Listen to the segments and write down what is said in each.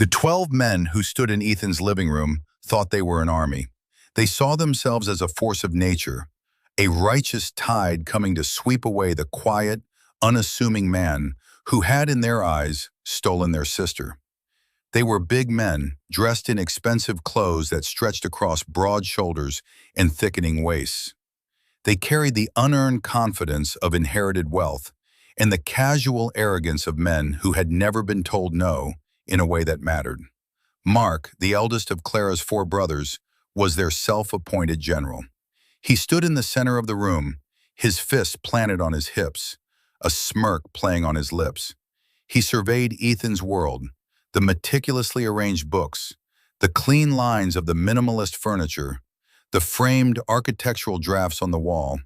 The 12 men who stood in Ethan's living room thought they were an army. They saw themselves as a force of nature, a righteous tide coming to sweep away the quiet, unassuming man who had, in their eyes, stolen their sister. They were big men, dressed in expensive clothes that stretched across broad shoulders and thickening waists. They carried the unearned confidence of inherited wealth and the casual arrogance of men who had never been told no in a way that mattered. Mark, the eldest of Clara's 4 brothers, was their self-appointed general. He stood in the center of the room, his fists planted on his hips, a smirk playing on his lips. He surveyed Ethan's world, the meticulously arranged books, the clean lines of the minimalist furniture, the framed architectural drafts on the wall,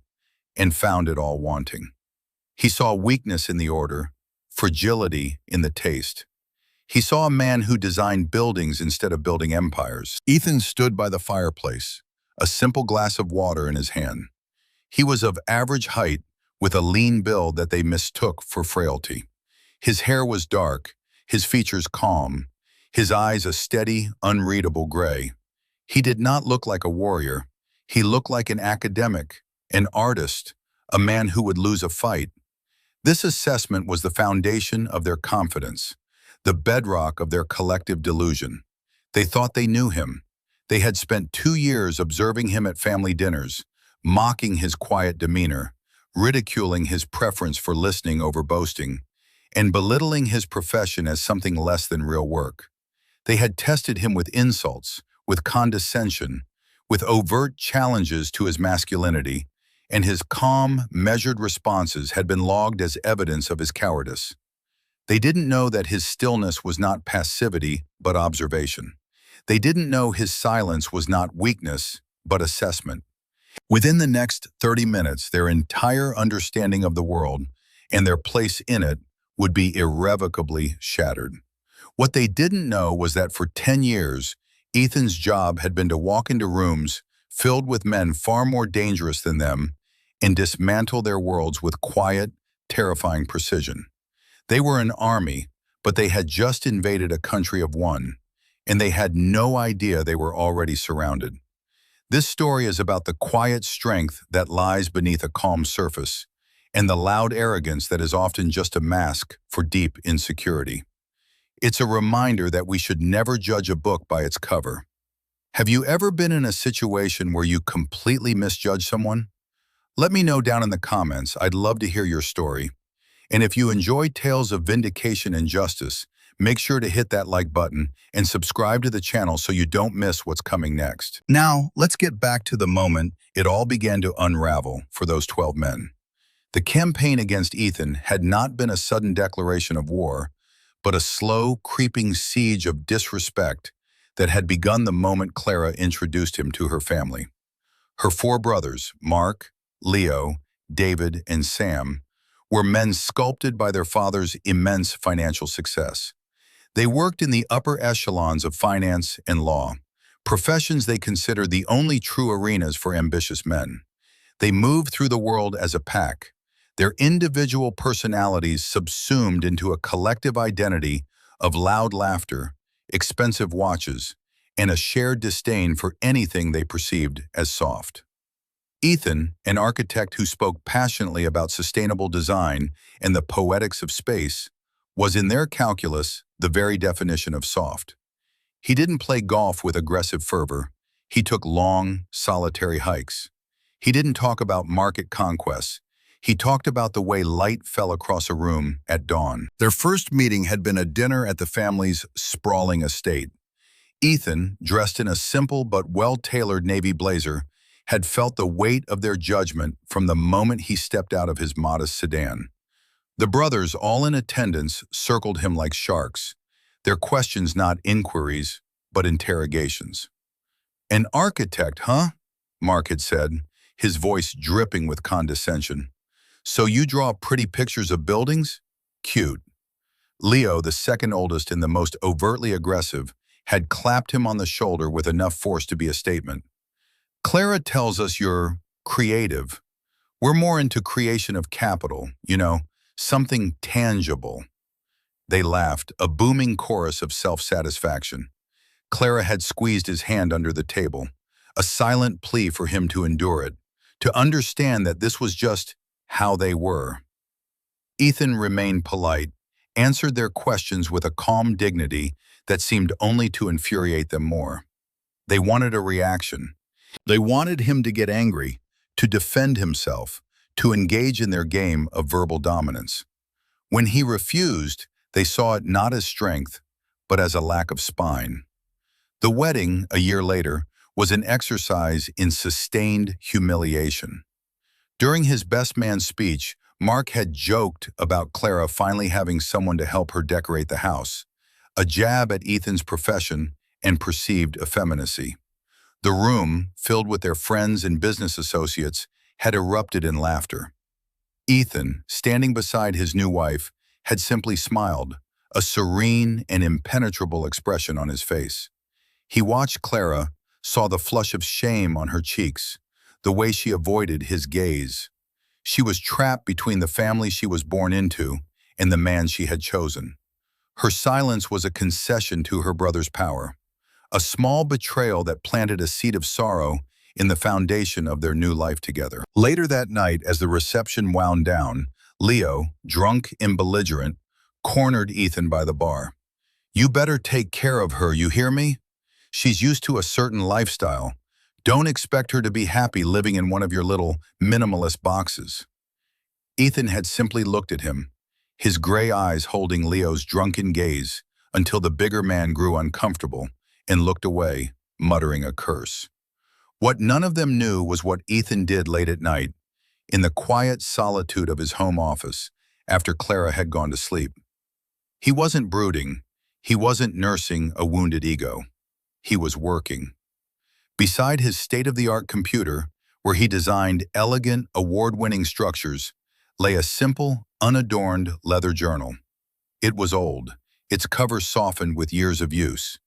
and found it all wanting. He saw weakness in the order, fragility in the taste. He saw a man who designed buildings instead of building empires. Ethan stood by the fireplace, a simple glass of water in his hand. He was of average height, with a lean build that they mistook for frailty. His hair was dark, his features calm, his eyes a steady, unreadable gray. He did not look like a warrior. He looked like an academic, an artist, a man who would lose a fight. This assessment was the foundation of their confidence, the bedrock of their collective delusion. They thought they knew him. They had spent 2 years observing him at family dinners, mocking his quiet demeanor, ridiculing his preference for listening over boasting, and belittling his profession as something less than real work. They had tested him with insults, with condescension, with overt challenges to his masculinity, and his calm, measured responses had been logged as evidence of his cowardice. They didn't know that his stillness was not passivity, but observation. They didn't know his silence was not weakness, but assessment. Within the next 30 minutes, their entire understanding of the world and their place in it would be irrevocably shattered. What they didn't know was that for 10 years, Ethan's job had been to walk into rooms filled with men far more dangerous than them and dismantle their worlds with quiet, terrifying precision. They were an army, but they had just invaded a country of one, and they had no idea they were already surrounded. This story is about the quiet strength that lies beneath a calm surface, and the loud arrogance that is often just a mask for deep insecurity. It's a reminder that we should never judge a book by its cover. Have you ever been in a situation where you completely misjudged someone? Let me know down in the comments. I'd love to hear your story. And if you enjoy tales of vindication and justice, make sure to hit that like button and subscribe to the channel so you don't miss what's coming next. Now, let's get back to the moment it all began to unravel for those 12 men. The campaign against Ethan had not been a sudden declaration of war, but a slow, creeping siege of disrespect that had begun the moment Clara introduced him to her family. Her 4 brothers, Mark, Leo, David, and Sam, were men sculpted by their father's immense financial success. They worked in the upper echelons of finance and law, professions they considered the only true arenas for ambitious men. They moved through the world as a pack, their individual personalities subsumed into a collective identity of loud laughter, expensive watches, and a shared disdain for anything they perceived as soft. Ethan, an architect who spoke passionately about sustainable design and the poetics of space, was in their calculus the very definition of soft. He didn't play golf with aggressive fervor. He took long, solitary hikes. He didn't talk about market conquests. He talked about the way light fell across a room at dawn. Their first meeting had been a dinner at the family's sprawling estate. Ethan, dressed in a simple but well-tailored navy blazer, had felt the weight of their judgment from the moment he stepped out of his modest sedan. The brothers, all in attendance, circled him like sharks, their questions not inquiries, but interrogations. "An architect, huh?" Mark had said, his voice dripping with condescension. "So you draw pretty pictures of buildings? Cute." Leo, the second oldest and the most overtly aggressive, had clapped him on the shoulder with enough force to be a statement. "Clara tells us you're creative. We're more into creation of capital, something tangible." They laughed, a booming chorus of self-satisfaction. Clara had squeezed his hand under the table, a silent plea for him to endure it, to understand that this was just how they were. Ethan remained polite, answered their questions with a calm dignity that seemed only to infuriate them more. They wanted a reaction. They wanted him to get angry, to defend himself, to engage in their game of verbal dominance. When he refused, they saw it not as strength, but as a lack of spine. The wedding, a year later, was an exercise in sustained humiliation. During his best man speech, Mark had joked about Clara finally having someone to help her decorate the house, a jab at Ethan's profession and perceived effeminacy. The room, filled with their friends and business associates, had erupted in laughter. Ethan, standing beside his new wife, had simply smiled, a serene and impenetrable expression on his face. He watched Clara, saw the flush of shame on her cheeks, the way she avoided his gaze. She was trapped between the family she was born into and the man she had chosen. Her silence was a concession to her brother's power, a small betrayal that planted a seed of sorrow in the foundation of their new life together. Later that night, as the reception wound down, Leo, drunk and belligerent, cornered Ethan by the bar. "You better take care of her, you hear me? She's used to a certain lifestyle. Don't expect her to be happy living in one of your little minimalist boxes." Ethan had simply looked at him, his gray eyes holding Leo's drunken gaze, until the bigger man grew uncomfortable and looked away, muttering a curse. What none of them knew was what Ethan did late at night, in the quiet solitude of his home office, after Clara had gone to sleep. He wasn't brooding. He wasn't nursing a wounded ego. He was working. Beside his state-of-the-art computer, where he designed elegant, award-winning structures, lay a simple, unadorned leather journal. It was old, its cover softened with years of use.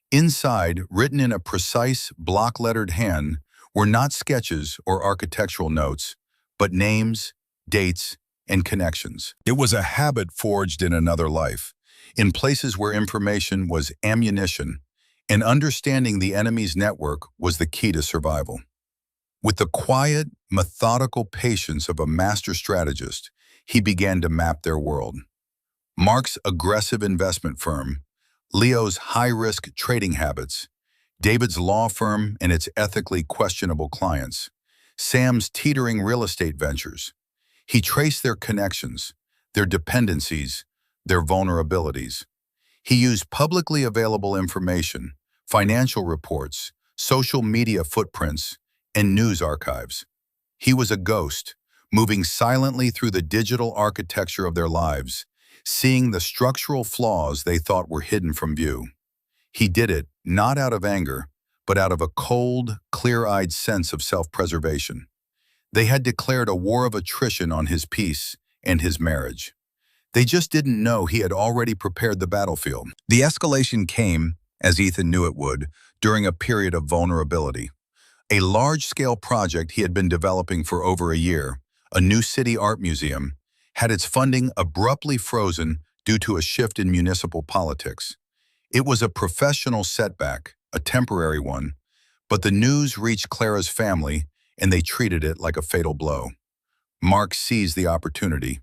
Inside, written in a precise, block-lettered hand, were not sketches or architectural notes, but names, dates, and connections. It was a habit forged in another life, in places where information was ammunition, and understanding the enemy's network was the key to survival. With the quiet, methodical patience of a master strategist, he began to map their world. Mark's aggressive investment firm, Leo's high-risk trading habits, David's law firm and its ethically questionable clients, Sam's teetering real estate ventures. He traced their connections, their dependencies, their vulnerabilities. He used publicly available information, financial reports, social media footprints, and news archives. He was a ghost, moving silently through the digital architecture of their lives, seeing the structural flaws they thought were hidden from view. He did it not out of anger, but out of a cold, clear-eyed sense of self-preservation. They had declared a war of attrition on his peace and his marriage. They just didn't know he had already prepared the battlefield. The escalation came, as Ethan knew it would, during a period of vulnerability. A large-scale project he had been developing for over a year, a new city art museum, had its funding abruptly frozen due to a shift in municipal politics. It was a professional setback, a temporary one, but the news reached Clara's family and they treated it like a fatal blow. Mark seized the opportunity.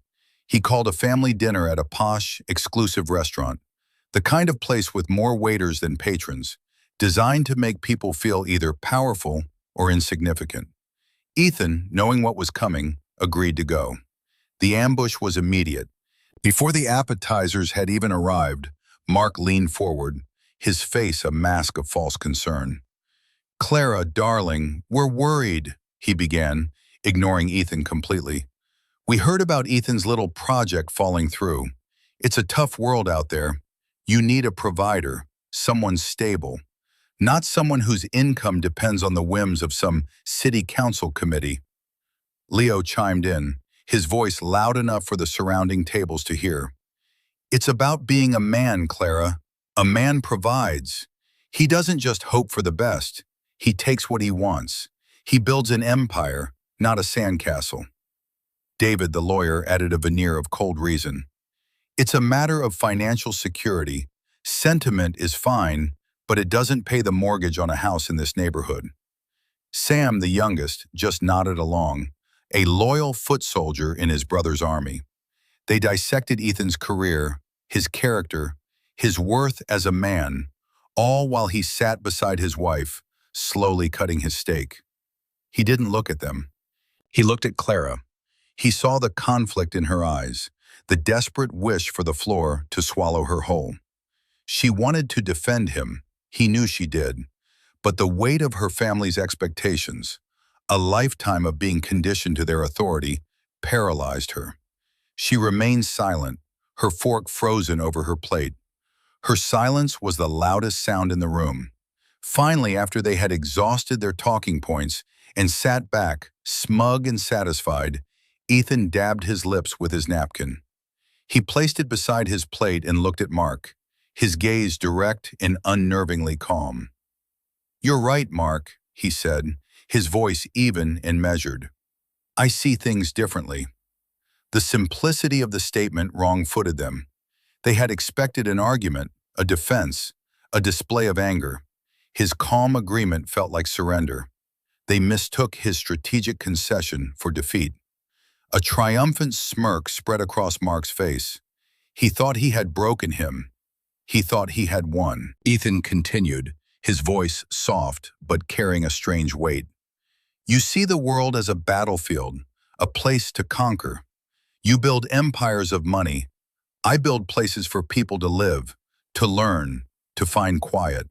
He called a family dinner at a posh, exclusive restaurant, the kind of place with more waiters than patrons, designed to make people feel either powerful or insignificant. Ethan, knowing what was coming, agreed to go. The ambush was immediate. Before the appetizers had even arrived, Mark leaned forward, his face a mask of false concern. "Clara, darling, we're worried," he began, ignoring Ethan completely. "We heard about Ethan's little project falling through. It's a tough world out there. You need a provider, someone stable, not someone whose income depends on the whims of some city council committee." Leo chimed in, his voice loud enough for the surrounding tables to hear. "It's about being a man, Clara. A man provides. He doesn't just hope for the best. He takes what he wants. He builds an empire, not a sandcastle." David, the lawyer, added a veneer of cold reason. It's a matter of financial security. Sentiment is fine, but it doesn't pay the mortgage on a house in this neighborhood. Sam, the youngest, just nodded along, a loyal foot soldier in his brother's army. They dissected Ethan's career, his character, his worth as a man, all while he sat beside his wife, slowly cutting his steak. He didn't look at them. He looked at Clara. He saw the conflict in her eyes, the desperate wish for the floor to swallow her whole. She wanted to defend him. He knew she did. But the weight of her family's expectations, a lifetime of being conditioned to their authority, paralyzed her. She remained silent, her fork frozen over her plate. Her silence was the loudest sound in the room. Finally, after they had exhausted their talking points and sat back, smug and satisfied, Ethan dabbed his lips with his napkin. He placed it beside his plate and looked at Mark, his gaze direct and unnervingly calm. "You're right, Mark," he said, his voice even and measured. "I see things differently." The simplicity of the statement wrong-footed them. They had expected an argument, a defense, a display of anger. His calm agreement felt like surrender. They mistook his strategic concession for defeat. A triumphant smirk spread across Mark's face. He thought he had broken him. He thought he had won. Ethan continued, his voice soft but carrying a strange weight. "You see the world as a battlefield, a place to conquer. You build empires of money. I build places for people to live, to learn, to find quiet.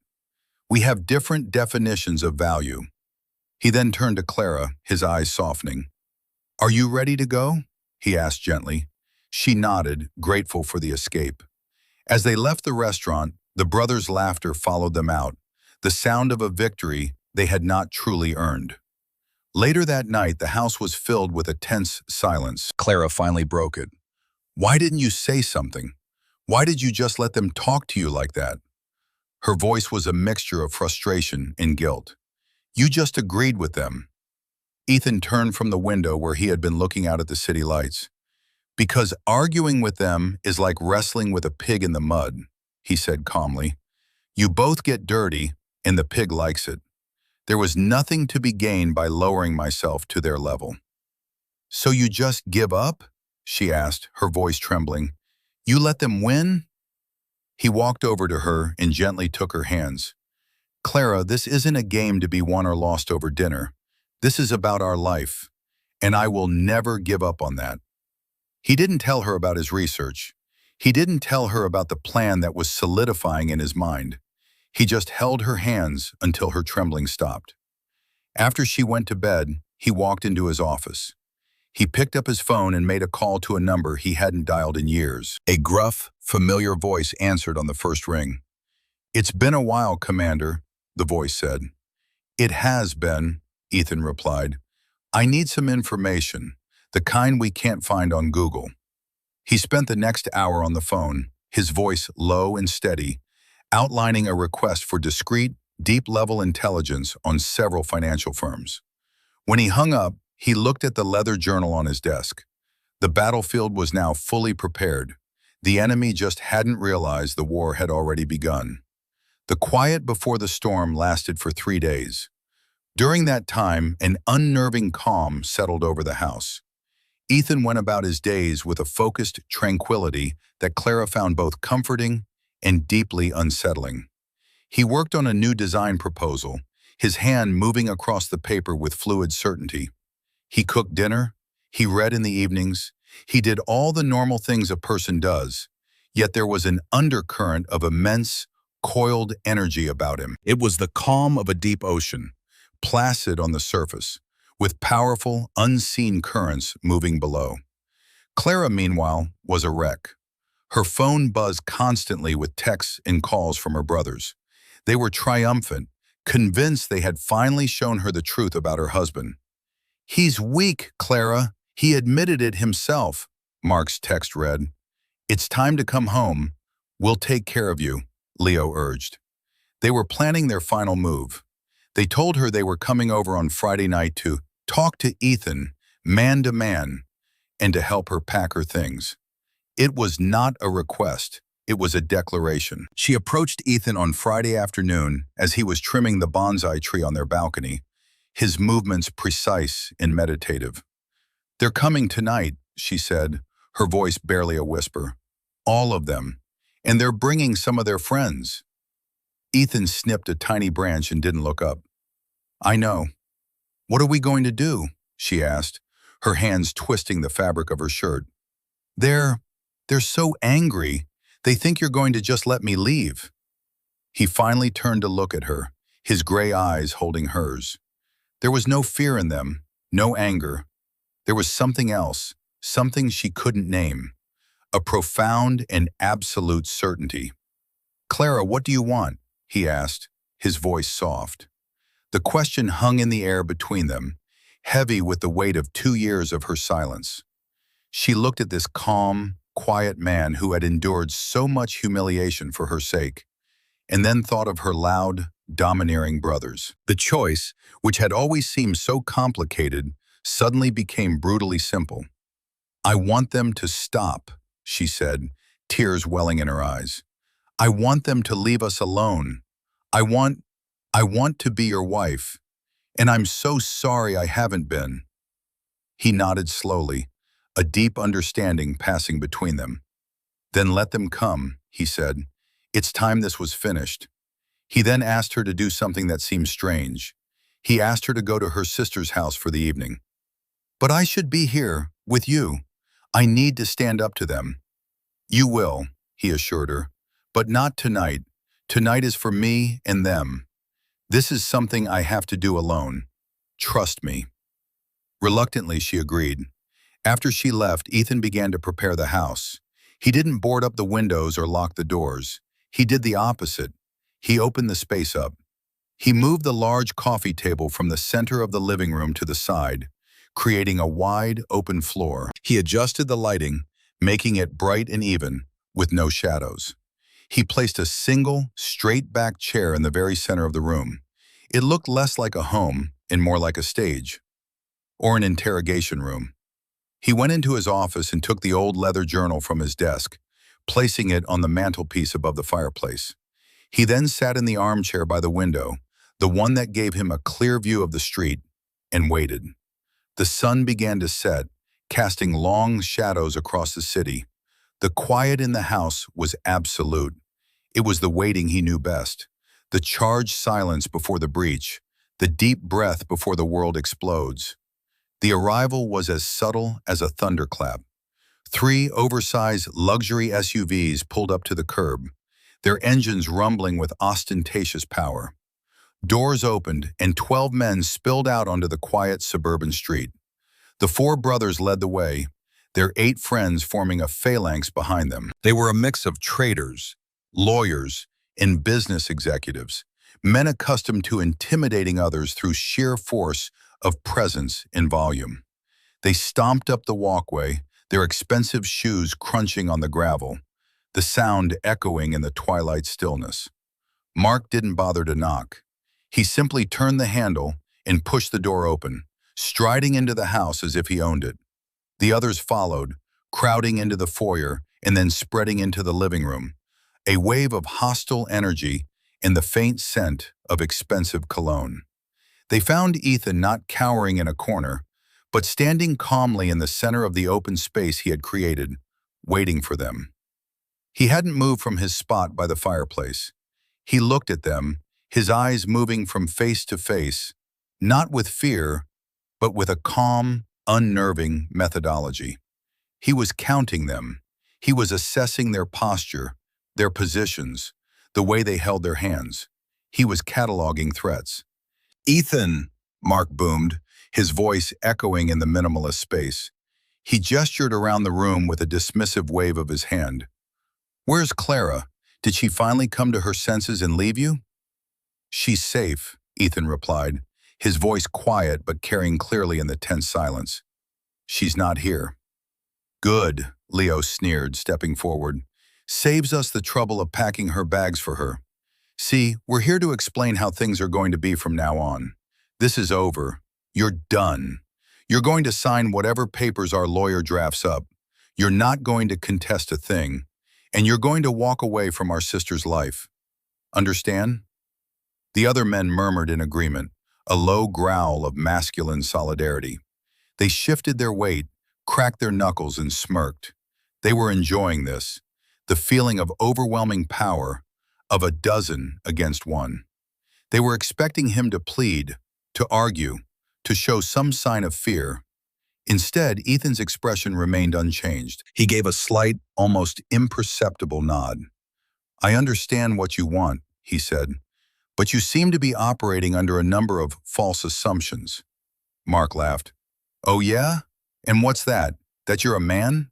We have different definitions of value." He then turned to Clara, his eyes softening. "Are you ready to go?" he asked gently. She nodded, grateful for the escape. As they left the restaurant, the brothers' laughter followed them out, the sound of a victory they had not truly earned. Later that night, the house was filled with a tense silence. Clara finally broke it. "Why didn't you say something? Why did you just let them talk to you like that?" Her voice was a mixture of frustration and guilt. "You just agreed with them." Ethan turned from the window where he had been looking out at the city lights. "Because arguing with them is like wrestling with a pig in the mud," he said calmly. "You both get dirty, and the pig likes it. There was nothing to be gained by lowering myself to their level." "So you just give up?" she asked, her voice trembling. "You let them win?" He walked over to her and gently took her hands. "Clara, this isn't a game to be won or lost over dinner. This is about our life, and I will never give up on that." He didn't tell her about his research. He didn't tell her about the plan that was solidifying in his mind. He just held her hands until her trembling stopped. After she went to bed, he walked into his office. He picked up his phone and made a call to a number he hadn't dialed in years. A gruff, familiar voice answered on the first ring. "It's been a while, Commander," the voice said. "It has been," Ethan replied. "I need some information, the kind we can't find on Google." He spent the next hour on the phone, his voice low and steady, outlining a request for discreet, deep-level intelligence on several financial firms. When he hung up, he looked at the leather journal on his desk. The battlefield was now fully prepared. The enemy just hadn't realized the war had already begun. The quiet before the storm lasted for 3 days. During that time, an unnerving calm settled over the house. Ethan went about his days with a focused tranquility that Clara found both comforting and deeply unsettling. He worked on a new design proposal, his hand moving across the paper with fluid certainty. He cooked dinner, he read in the evenings, he did all the normal things a person does, yet there was an undercurrent of immense, coiled energy about him. It was the calm of a deep ocean, placid on the surface, with powerful, unseen currents moving below. Clara, meanwhile, was a wreck. Her phone buzzed constantly with texts and calls from her brothers. They were triumphant, convinced they had finally shown her the truth about her husband. "He's weak, Clara. He admitted it himself," Mark's text read. "It's time to come home. We'll take care of you," Leo urged. They were planning their final move. They told her they were coming over on Friday night to talk to Ethan, man to man, and to help her pack her things. It was not a request. It was a declaration. She approached Ethan on Friday afternoon as he was trimming the bonsai tree on their balcony, his movements precise and meditative. "They're coming tonight," she said, her voice barely a whisper. "All of them. And they're bringing some of their friends." Ethan snipped a tiny branch and didn't look up. "I know. What are we going to do?" she asked, her hands twisting the fabric of her shirt. They're so angry. They think you're going to just let me leave." He finally turned to look at her, his gray eyes holding hers. There was no fear in them, no anger. There was something else, something she couldn't name, a profound and absolute certainty. "Clara, what do you want?" he asked, his voice soft. The question hung in the air between them, heavy with the weight of 2 years of her silence. She looked at this calm, quiet man who had endured so much humiliation for her sake, and then thought of her loud, domineering brothers. The choice, which had always seemed so complicated, suddenly became brutally simple. "I want them to stop," she said, tears welling in her eyes. "I want them to leave us alone. I want to be your wife, and I'm so sorry I haven't been." He nodded slowly, a deep understanding passing between them. "Then let them come," he said. "It's time this was finished." He then asked her to do something that seemed strange. He asked her to go to her sister's house for the evening. "But I should be here, with you. I need to stand up to them." "You will," he assured her, "but not tonight. Tonight is for me and them. This is something I have to do alone. Trust me." Reluctantly, she agreed. After she left, Ethan began to prepare the house. He didn't board up the windows or lock the doors. He did the opposite. He opened the space up. He moved the large coffee table from the center of the living room to the side, creating a wide, open floor. He adjusted the lighting, making it bright and even, with no shadows. He placed a single, straight-back chair in the very center of the room. It looked less like a home and more like a stage, or an interrogation room. He went into his office and took the old leather journal from his desk, placing it on the mantelpiece above the fireplace. He then sat in the armchair by the window, the one that gave him a clear view of the street, and waited. The sun began to set, casting long shadows across the city. The quiet in the house was absolute. It was the waiting he knew best, the charged silence before the breach, the deep breath before the world explodes. The arrival was as subtle as a thunderclap. 3 oversized luxury SUVs pulled up to the curb, their engines rumbling with ostentatious power. Doors opened, and 12 men spilled out onto the quiet suburban street. The 4 brothers led the way, their 8 friends forming a phalanx behind them. They were a mix of traders, lawyers, and business executives, men accustomed to intimidating others through sheer force of presence and volume. They stomped up the walkway, their expensive shoes crunching on the gravel, the sound echoing in the twilight stillness. Mark didn't bother to knock. He simply turned the handle and pushed the door open, striding into the house as if he owned it. The others followed, crowding into the foyer and then spreading into the living room, a wave of hostile energy and the faint scent of expensive cologne. They found Ethan not cowering in a corner, but standing calmly in the center of the open space he had created, waiting for them. He hadn't moved from his spot by the fireplace. He looked at them, his eyes moving from face to face, not with fear, but with a calm, unnerving methodology. He was counting them. He was assessing their posture, their positions, the way they held their hands. He was cataloging threats. "Ethan," Mark boomed, his voice echoing in the minimalist space. He gestured around the room with a dismissive wave of his hand. "Where's Clara? Did she finally come to her senses and leave you?" "She's safe," Ethan replied, his voice quiet but carrying clearly in the tense silence. "She's not here." "Good," Leo sneered, stepping forward. "Saves us the trouble of packing her bags for her. See, we're here to explain how things are going to be from now on. This is over. You're done. You're going to sign whatever papers our lawyer drafts up. You're not going to contest a thing, and you're going to walk away from our sister's life. Understand?" The other men murmured in agreement, a low growl of masculine solidarity. They shifted their weight, cracked their knuckles, and smirked. They were enjoying this, the feeling of overwhelming power, of a dozen against one. They were expecting him to plead, to argue, to show some sign of fear. Instead, Ethan's expression remained unchanged. He gave a slight, almost imperceptible nod. "I understand what you want," he said, "but you seem to be operating under a number of false assumptions." Mark laughed. "Oh yeah? And what's that? That you're a man?"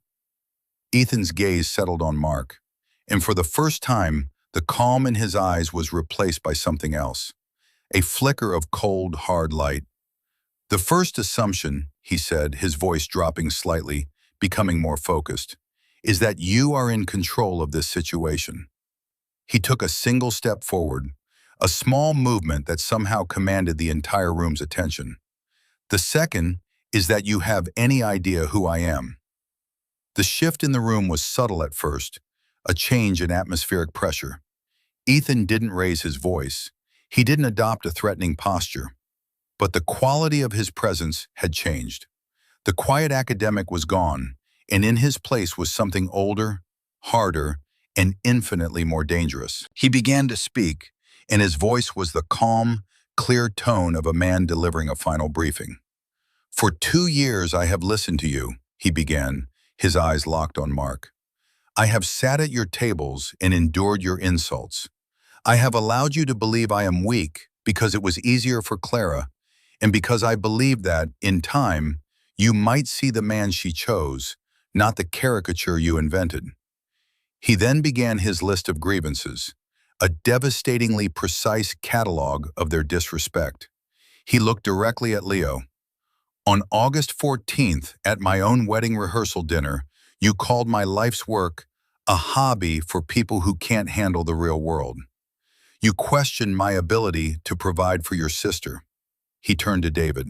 Ethan's gaze settled on Mark, and for the first time, the calm in his eyes was replaced by something else, a flicker of cold, hard light. "The first assumption," he said, his voice dropping slightly, becoming more focused, "is that you are in control of this situation." He took a single step forward, a small movement that somehow commanded the entire room's attention. "The second is that you have any idea who I am." The shift in the room was subtle at first, a change in atmospheric pressure. Ethan didn't raise his voice. He didn't adopt a threatening posture. But the quality of his presence had changed. The quiet academic was gone, and in his place was something older, harder, and infinitely more dangerous. He began to speak, and his voice was the calm, clear tone of a man delivering a final briefing. "For 2 years I have listened to you," he began, his eyes locked on Mark. "I have sat at your tables and endured your insults. I have allowed you to believe I am weak because it was easier for Clara, and because I believed that, in time, you might see the man she chose, not the caricature you invented." He then began his list of grievances, a devastatingly precise catalog of their disrespect. He looked directly at Leo. "On August 14th, at my own wedding rehearsal dinner, you called my life's work a hobby for people who can't handle the real world. You questioned my ability to provide for your sister." He turned to David.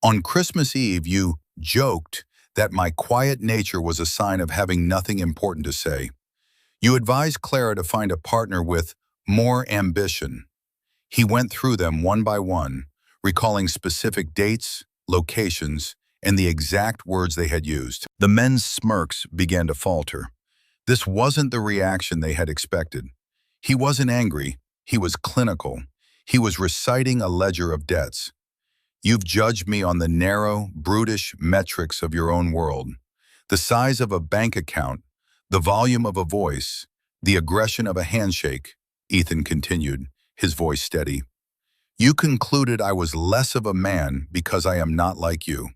"On Christmas Eve, you joked that my quiet nature was a sign of having nothing important to say. You advised Clara to find a partner with more ambition." He went through them one by one, recalling specific dates, locations, and the exact words they had used. The men's smirks began to falter. This wasn't the reaction they had expected. He wasn't angry. He was clinical. He was reciting a ledger of debts. "You've judged me on the narrow, brutish metrics of your own world. The size of a bank account, the volume of a voice, the aggression of a handshake," Ethan continued, his voice steady. "You concluded I was less of a man because I am not like you,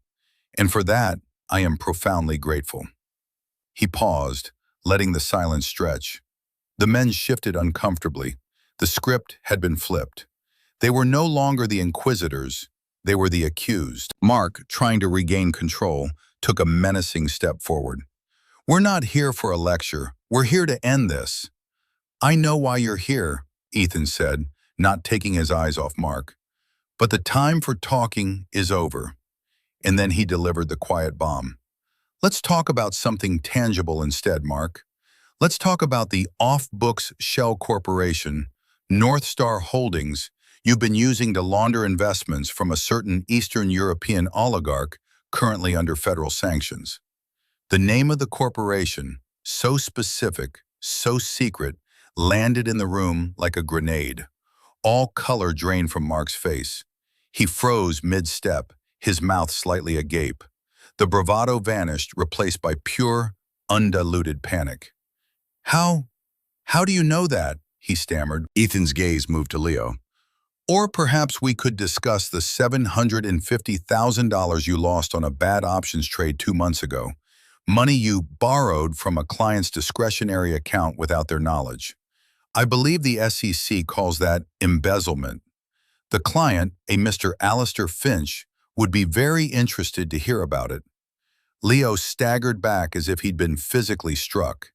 and for that I am profoundly grateful." He paused, letting the silence stretch. The men shifted uncomfortably. The script had been flipped. They were no longer the inquisitors, they were the accused. Mark, trying to regain control, took a menacing step forward. "We're not here for a lecture. We're here to end this." "I know why you're here," Ethan said, not taking his eyes off Mark. "But the time for talking is over." And then he delivered the quiet bomb. "Let's talk about something tangible instead, Mark. Let's talk about the off-books shell corporation, North Star Holdings, you've been using to launder investments from a certain Eastern European oligarch currently under federal sanctions." The name of the corporation, so specific, so secret, landed in the room like a grenade. All color drained from Mark's face. He froze mid-step, his mouth slightly agape. The bravado vanished, replaced by pure, undiluted panic. How do you know that?" he stammered. Ethan's gaze moved to Leo. "Or perhaps we could discuss the $750,000 you lost on a bad options trade 2 months ago. Money you borrowed from a client's discretionary account without their knowledge. I believe the SEC calls that embezzlement. The client, a Mr. Alistair Finch, would be very interested to hear about it." Leo staggered back as if he'd been physically struck.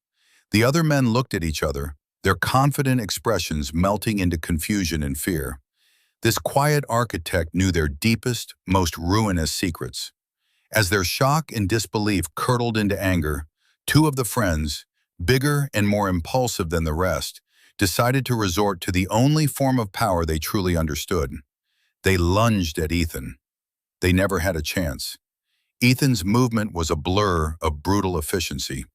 The other men looked at each other, their confident expressions melting into confusion and fear. This quiet architect knew their deepest, most ruinous secrets. As their shock and disbelief curdled into anger, Two of the friends, bigger and more impulsive than the rest, decided to resort to the only form of power they truly understood. They lunged at Ethan. They never had a chance. Ethan's movement was a blur of brutal efficiency.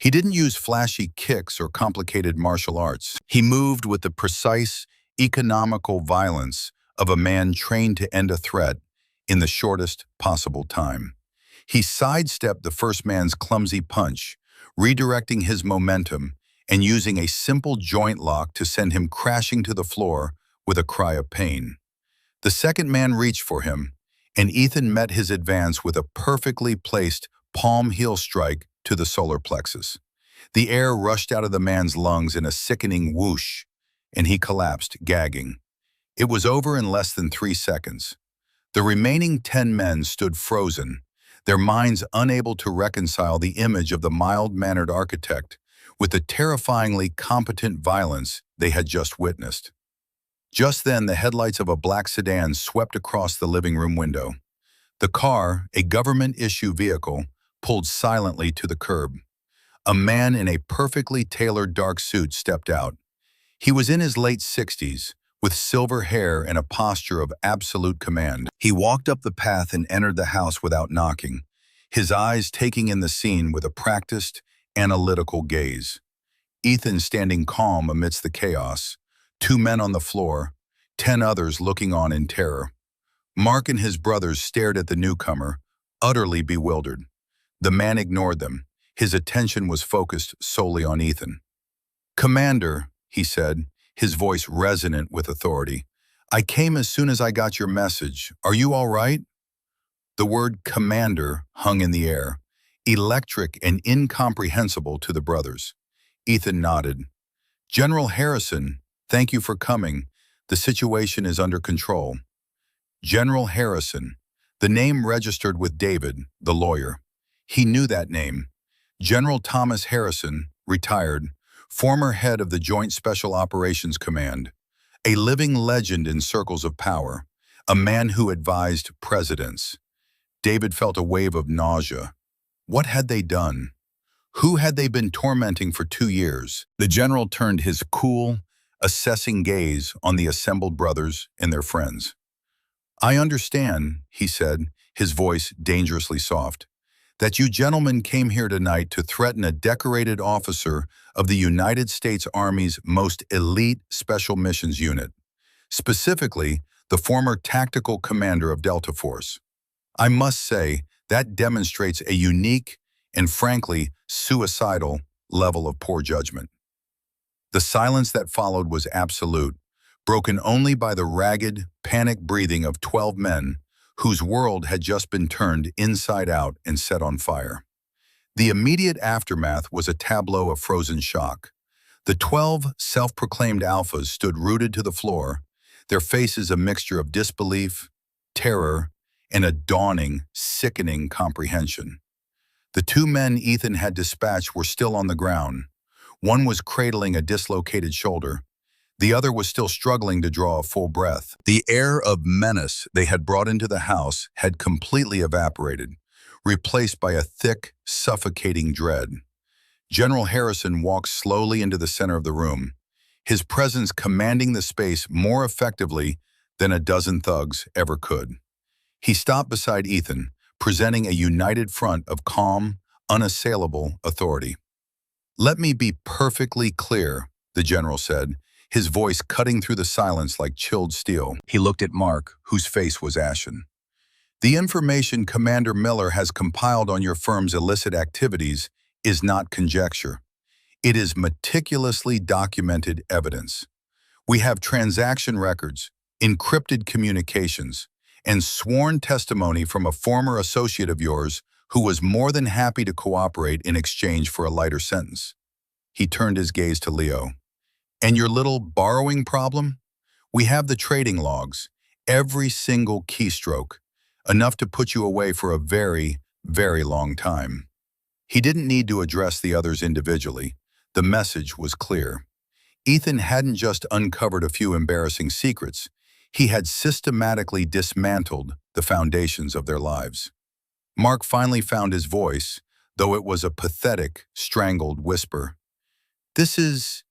He didn't use flashy kicks or complicated martial arts. He moved with the precise, economical violence of a man trained to end a threat in the shortest possible time. He sidestepped the first man's clumsy punch, redirecting his momentum and using a simple joint lock to send him crashing to the floor with a cry of pain. The second man reached for him, and Ethan met his advance with a perfectly placed palm heel strike to the solar plexus. The air rushed out of the man's lungs in a sickening whoosh, and he collapsed, gagging. It was over in less than 3 seconds. The remaining 10 men stood frozen, their minds unable to reconcile the image of the mild-mannered architect with the terrifyingly competent violence they had just witnessed. Just then, the headlights of a black sedan swept across the living room window. The car, a government-issue vehicle, pulled silently to the curb. A man in a perfectly tailored dark suit stepped out. He was in his late 60s, with silver hair and a posture of absolute command. He walked up the path and entered the house without knocking, his eyes taking in the scene with a practiced, analytical gaze. Ethan standing calm amidst the chaos, 2 men on the floor, 10 others looking on in terror. Mark and his brothers stared at the newcomer, utterly bewildered. The man ignored them. His attention was focused solely on Ethan. "Commander," he said, his voice resonant with authority, "I came as soon as I got your message. Are you all right?" The word commander hung in the air, electric and incomprehensible to the brothers. Ethan nodded. "General Harrison, thank you for coming. The situation is under control." General Harrison, the name registered with David, the lawyer. He knew that name. General Thomas Harrison, retired, former head of the Joint Special Operations Command, a living legend in circles of power, a man who advised presidents. David felt a wave of nausea. What had they done? Who had they been tormenting for 2 years? The general turned his cool, assessing gaze on the assembled brothers and their friends. "I understand," he said, his voice dangerously soft, "that you gentlemen came here tonight to threaten a decorated officer of the United States Army's most elite Special Missions Unit, specifically the former tactical commander of Delta Force. I must say that demonstrates a unique and frankly suicidal level of poor judgment." The silence that followed was absolute, broken only by the ragged, panicked breathing of 12 men whose world had just been turned inside out and set on fire. The immediate aftermath was a tableau of frozen shock. The 12 self-proclaimed alphas stood rooted to the floor, their faces a mixture of disbelief, terror, and a dawning, sickening comprehension. The 2 men Ethan had dispatched were still on the ground. One was cradling a dislocated shoulder. The other was still struggling to draw a full breath. The air of menace they had brought into the house had completely evaporated, replaced by a thick, suffocating dread. General Harrison walked slowly into the center of the room, his presence commanding the space more effectively than a dozen thugs ever could. He stopped beside Ethan, presenting a united front of calm, unassailable authority. "Let me be perfectly clear," the general said, his voice cutting through the silence like chilled steel. He looked at Mark, whose face was ashen. "The information Commander Miller has compiled on your firm's illicit activities is not conjecture. It is meticulously documented evidence. We have transaction records, encrypted communications, and sworn testimony from a former associate of yours who was more than happy to cooperate in exchange for a lighter sentence." He turned his gaze to Leo. "And your little borrowing problem? We have the trading logs, every single keystroke, enough to put you away for a very, very long time." He didn't need to address the others individually. The message was clear. Ethan hadn't just uncovered a few embarrassing secrets. He had systematically dismantled the foundations of their lives. Mark finally found his voice, though it was a pathetic, strangled whisper. This is...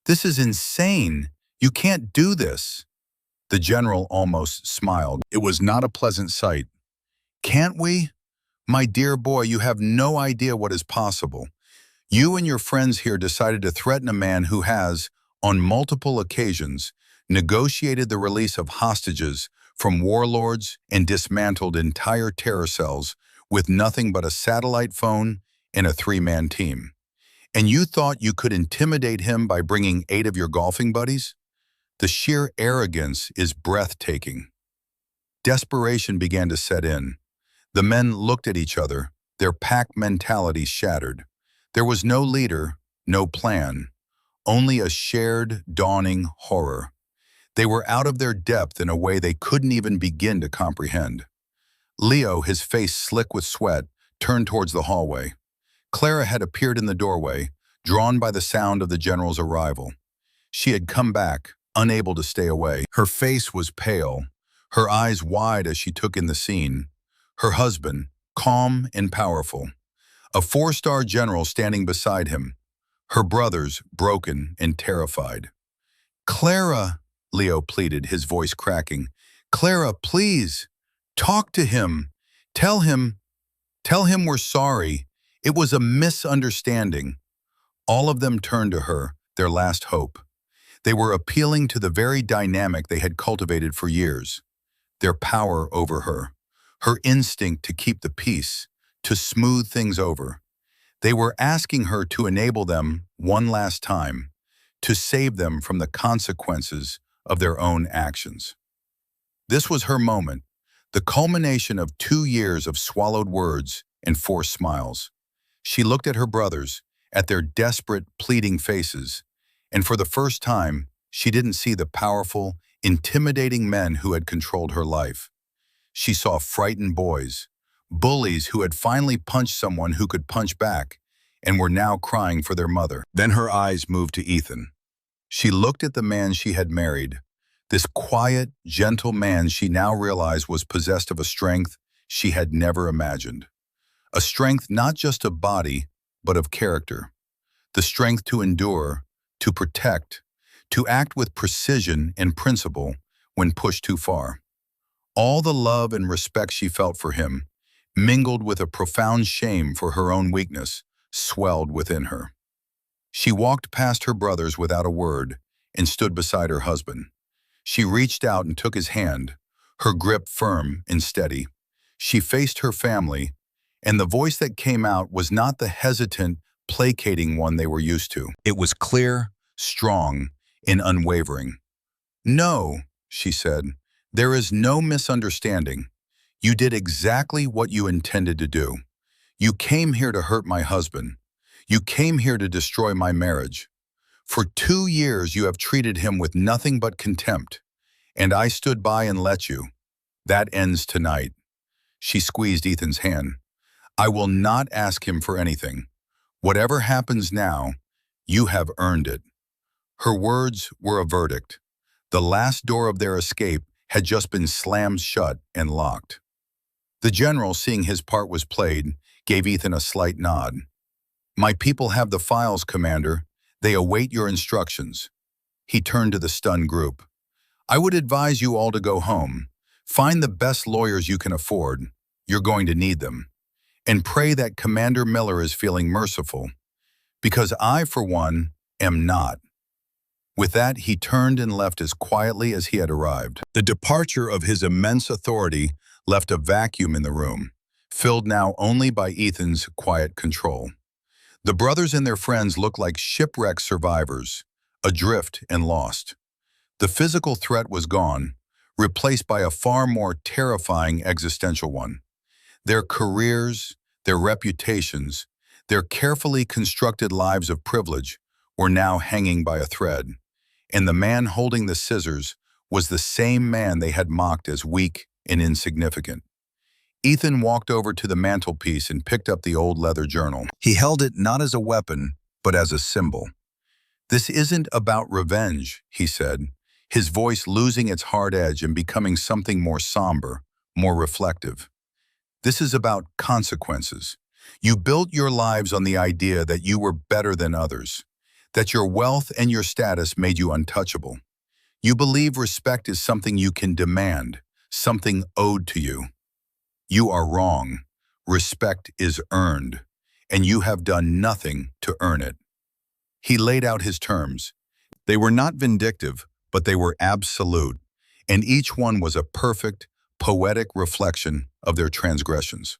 this is insane. You can't do this. The general almost smiled. It was not a pleasant sight. Can't we? My dear boy, you have no idea what is possible. You and your friends here decided to threaten a man who has, on multiple occasions, negotiated the release of hostages from warlords and dismantled entire terror cells with nothing but a satellite phone and a three-man team. And you thought you could intimidate him by bringing 8 of your golfing buddies? The sheer arrogance is breathtaking. Desperation began to set in. The men looked at each other, their pack mentality shattered. There was no leader, no plan, only a shared, dawning horror. They were out of their depth in a way they couldn't even begin to comprehend. Leo, his face slick with sweat, turned towards the hallway. Clara had appeared in the doorway, drawn by the sound of the general's arrival. She had come back, unable to stay away. Her face was pale, her eyes wide as she took in the scene. Her husband, calm and powerful. A 4-star general standing beside him. Her brothers, broken and terrified. "Clara," Leo pleaded, his voice cracking. "Clara, please, talk to him. Tell him we're sorry. It was a misunderstanding." All of them turned to her, their last hope. They were appealing to the very dynamic they had cultivated for years. Their power over her. Her instinct to keep the peace, to smooth things over. They were asking her to enable them one last time, to save them from the consequences of their own actions. This was her moment, the culmination of 2 years of swallowed words and forced smiles. She looked at her brothers, at their desperate, pleading faces, and for the first time, she didn't see the powerful, intimidating men who had controlled her life. She saw frightened boys, bullies who had finally punched someone who could punch back and were now crying for their mother. Then her eyes moved to Ethan. She looked at the man she had married, this quiet, gentle man she now realized was possessed of a strength she had never imagined. A strength not just of body, but of character. The strength to endure, to protect, to act with precision and principle when pushed too far. All the love and respect she felt for him, mingled with a profound shame for her own weakness, swelled within her. She walked past her brothers without a word and stood beside her husband. She reached out and took his hand, her grip firm and steady. She faced her family, and the voice that came out was not the hesitant, placating one they were used to. It was clear, strong, and unwavering. "No," she said, "there is no misunderstanding. You did exactly what you intended to do. You came here to hurt my husband. You came here to destroy my marriage. For 2 years you have treated him with nothing but contempt, and I stood by and let you. That ends tonight." She squeezed Ethan's hand. "I will not ask him for anything. Whatever happens now, you have earned it." Her words were a verdict. The last door of their escape had just been slammed shut and locked. The general, seeing his part was played, gave Ethan a slight nod. "My people have the files, Commander. They await your instructions." He turned to the stunned group. "I would advise you all to go home. Find the best lawyers you can afford. You're going to need them. And pray that Commander Miller is feeling merciful. Because I, for one, am not." With that, he turned and left as quietly as he had arrived. The departure of his immense authority left a vacuum in the room, filled now only by Ethan's quiet control. The brothers and their friends looked like shipwrecked survivors, adrift and lost. The physical threat was gone, replaced by a far more terrifying existential one. Their careers, their reputations, their carefully constructed lives of privilege were now hanging by a thread, and the man holding the scissors was the same man they had mocked as weak and insignificant. Ethan walked over to the mantelpiece and picked up the old leather journal. He held it not as a weapon, but as a symbol. "This isn't about revenge," he said, his voice losing its hard edge and becoming something more somber, more reflective. "This is about consequences. You built your lives on the idea that you were better than others, that your wealth and your status made you untouchable. You believe respect is something you can demand, something owed to you. You are wrong. Respect is earned, and you have done nothing to earn it. He laid out his terms. They were not vindictive, but they were absolute, and each one was a perfect, poetic reflection of their transgressions.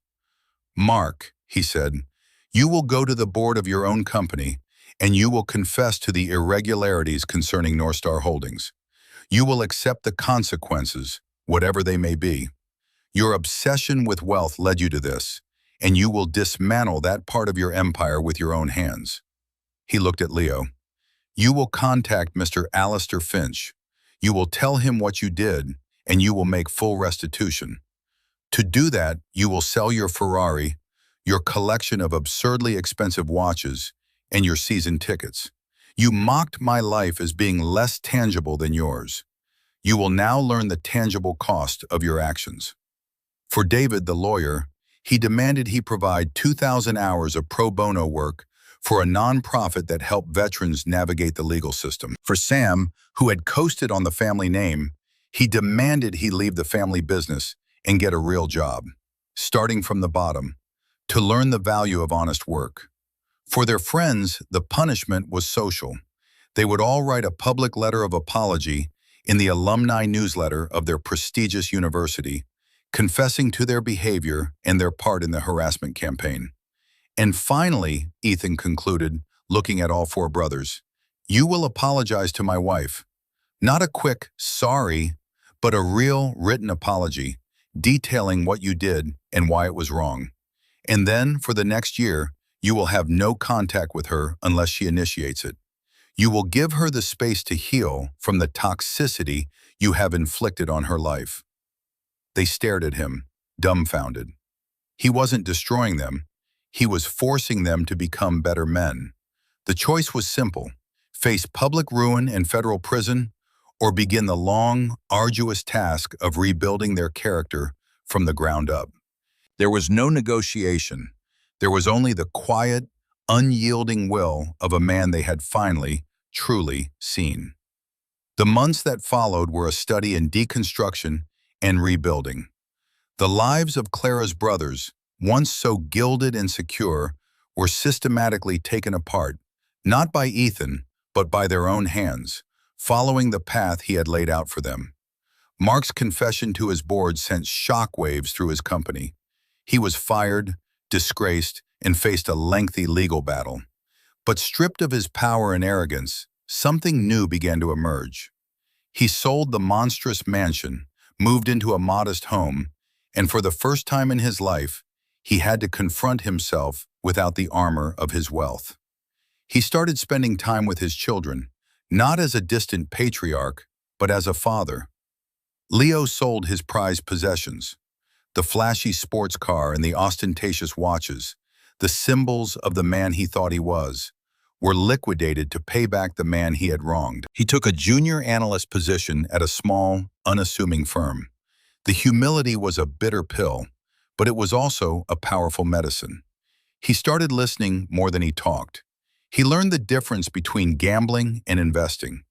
Mark, he said, you will go to the board of your own company, and you will confess to the irregularities concerning North Star Holdings. You will accept the consequences, whatever they may be. Your obsession with wealth led you to this, and you will dismantle that part of your empire with your own hands. He looked at Leo. You will contact Mr. Alistair Finch. You will tell him what you did, and you will make full restitution. To do that, you will sell your Ferrari, your collection of absurdly expensive watches, and your season tickets. You mocked my life as being less tangible than yours. You will now learn the tangible cost of your actions. For David, the lawyer, he demanded he provide 2,000 hours of pro bono work for a nonprofit that helped veterans navigate the legal system. For Sam, who had coasted on the family name, he demanded he leave the family business and get a real job, starting from the bottom, to learn the value of honest work. For their friends, the punishment was social. They would all write a public letter of apology in the alumni newsletter of their prestigious university, confessing to their behavior and their part in the harassment campaign. And finally, Ethan concluded, looking at all four brothers, you will apologize to my wife. Not a quick sorry, but a real written apology, detailing what you did and why it was wrong. And then, for the next year, you will have no contact with her unless she initiates it. You will give her the space to heal from the toxicity you have inflicted on her life. They stared at him, dumbfounded. He wasn't destroying them. He was forcing them to become better men. The choice was simple: face public ruin and federal prison, or begin the long, arduous task of rebuilding their character from the ground up. There was no negotiation. There was only the quiet, unyielding will of a man they had finally, truly seen. The months that followed were a study in deconstruction and rebuilding. The lives of Clara's brothers, once so gilded and secure, were systematically taken apart, not by Ethan, but by their own hands, following the path he had laid out for them. Mark's confession to his board sent shockwaves through his company. He was fired, disgraced, and faced a lengthy legal battle. But stripped of his power and arrogance, something new began to emerge. He sold the monstrous mansion, moved into a modest home, and for the first time in his life, he had to confront himself without the armor of his wealth. He started spending time with his children, not as a distant patriarch, but as a father. Leo sold his prized possessions, the flashy sports car and the ostentatious watches, the symbols of the man he thought he was, were liquidated to pay back the man he had wronged. He took a junior analyst position at a small, unassuming firm. The humility was a bitter pill, but it was also a powerful medicine. He started listening more than he talked. He learned the difference between gambling and investing.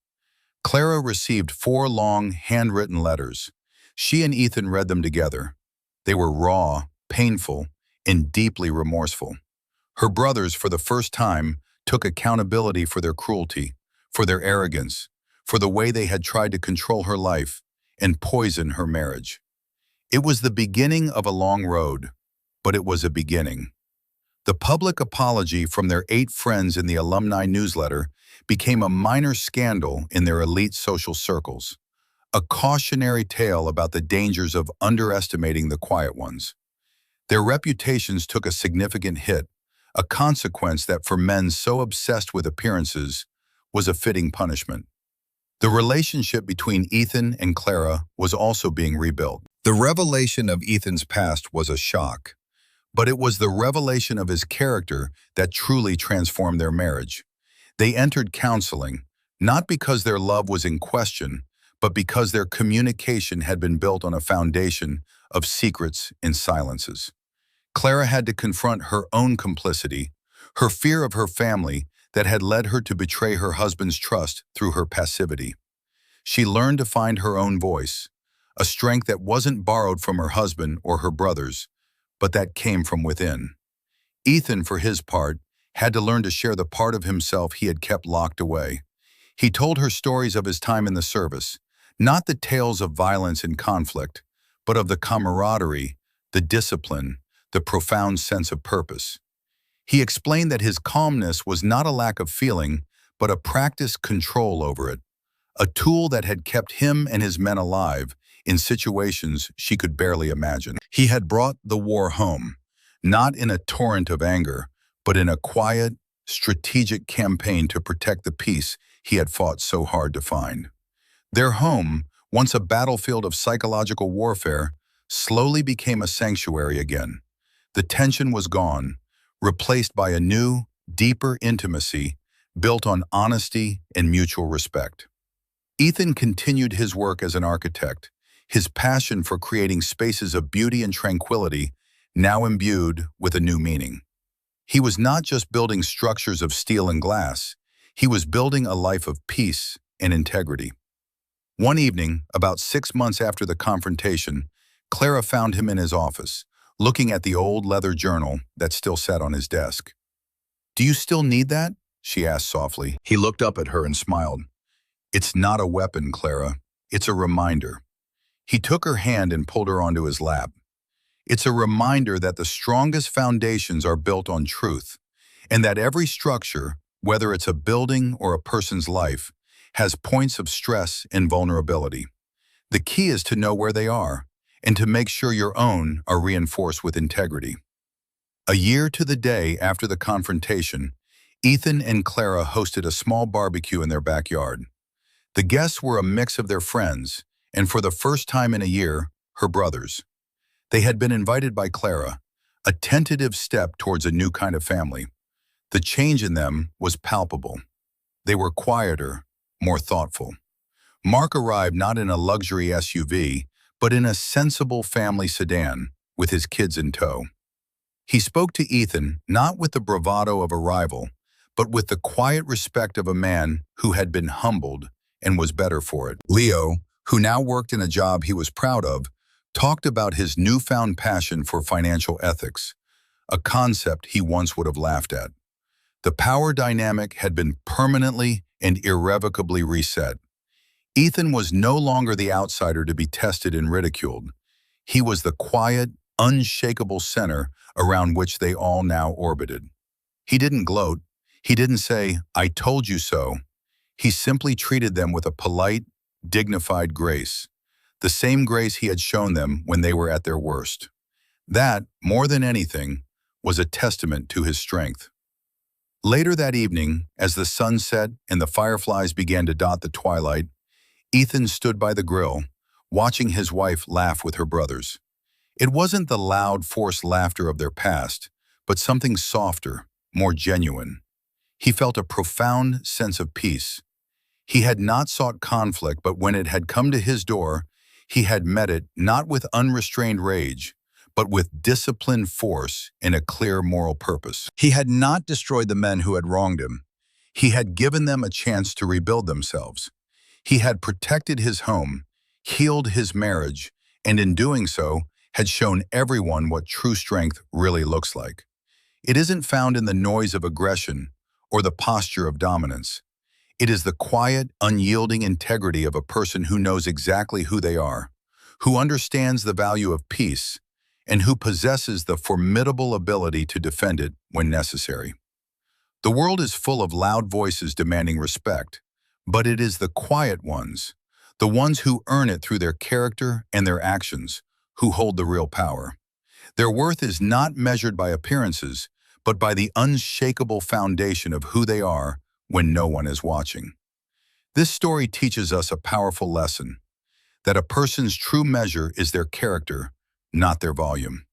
Clara received 4 long, handwritten letters. She and Ethan read them together. They were raw, painful, and deeply remorseful. Her brothers, for the first time, took accountability for their cruelty, for their arrogance, for the way they had tried to control her life and poison her marriage. It was the beginning of a long road, but it was a beginning. The public apology from their 8 friends in the alumni newsletter became a minor scandal in their elite social circles, a cautionary tale about the dangers of underestimating the quiet ones. Their reputations took a significant hit, a consequence that for men so obsessed with appearances was a fitting punishment. The relationship between Ethan and Clara was also being rebuilt. The revelation of Ethan's past was a shock, but it was the revelation of his character that truly transformed their marriage. They entered counseling, not because their love was in question, but because their communication had been built on a foundation of secrets and silences. Clara had to confront her own complicity, her fear of her family that had led her to betray her husband's trust through her passivity. She learned to find her own voice, a strength that wasn't borrowed from her husband or her brothers, but that came from within. Ethan, for his part, had to learn to share the part of himself he had kept locked away. He told her stories of his time in the service, not the tales of violence and conflict, but of the camaraderie, the discipline, the profound sense of purpose. He explained that his calmness was not a lack of feeling, but a practiced control over it, a tool that had kept him and his men alive in situations she could barely imagine. He had brought the war home, not in a torrent of anger, but in a quiet, strategic campaign to protect the peace he had fought so hard to find. Their home, once a battlefield of psychological warfare, slowly became a sanctuary again. The tension was gone, replaced by a new, deeper intimacy built on honesty and mutual respect. Ethan continued his work as an architect, his passion for creating spaces of beauty and tranquility now imbued with a new meaning. He was not just building structures of steel and glass, he was building a life of peace and integrity. One evening, about 6 months after the confrontation, Clara found him in his office, looking at the old leather journal that still sat on his desk. "Do you still need that?" she asked softly. He looked up at her and smiled. "It's not a weapon, Clara. It's a reminder." He took her hand and pulled her onto his lap. "It's a reminder that the strongest foundations are built on truth, and that every structure, whether it's a building or a person's life, has points of stress and vulnerability. The key is to know where they are, and to make sure your own are reinforced with integrity." A year to the day after the confrontation, Ethan and Clara hosted a small barbecue in their backyard. The guests were a mix of their friends, and for the first time in a year, her brothers. They had been invited by Clara, a tentative step towards a new kind of family. The change in them was palpable. They were quieter, more thoughtful. Mark arrived not in a luxury SUV, but in a sensible family sedan, with his kids in tow. He spoke to Ethan not with the bravado of a rival, but with the quiet respect of a man who had been humbled and was better for it. Leo, who now worked in a job he was proud of, talked about his newfound passion for financial ethics, a concept he once would have laughed at. The power dynamic had been permanently and irrevocably reset. Ethan was no longer the outsider to be tested and ridiculed. He was the quiet, unshakable center around which they all now orbited. He didn't gloat. He didn't say, "I told you so." He simply treated them with a polite, dignified grace, the same grace he had shown them when they were at their worst. That, more than anything, was a testament to his strength. Later that evening, as the sun set and the fireflies began to dot the twilight, Ethan stood by the grill, watching his wife laugh with her brothers. It wasn't the loud, forced laughter of their past, but something softer, more genuine. He felt a profound sense of peace. He had not sought conflict, but when it had come to his door, he had met it not with unrestrained rage, but with disciplined force and a clear moral purpose. He had not destroyed the men who had wronged him. He had given them a chance to rebuild themselves. He had protected his home, healed his marriage, and in doing so, had shown everyone what true strength really looks like. It isn't found in the noise of aggression or the posture of dominance. It is the quiet, unyielding integrity of a person who knows exactly who they are, who understands the value of peace, and who possesses the formidable ability to defend it when necessary. The world is full of loud voices demanding respect, but it is the quiet ones, the ones who earn it through their character and their actions, who hold the real power. Their worth is not measured by appearances, but by the unshakable foundation of who they are when no one is watching. This story teaches us a powerful lesson, that a person's true measure is their character, not their volume.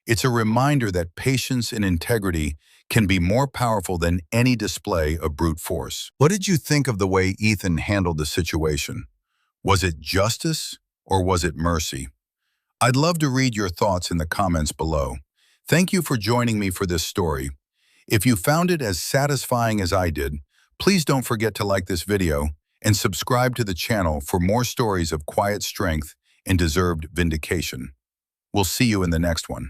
It's a reminder that patience and integrity can be more powerful than any display of brute force. What did you think of the way Ethan handled the situation? Was it justice or was it mercy? I'd love to read your thoughts in the comments below. Thank you for joining me for this story. If you found it as satisfying as I did, please don't forget to like this video and subscribe to the channel for more stories of quiet strength and deserved vindication. We'll see you in the next one.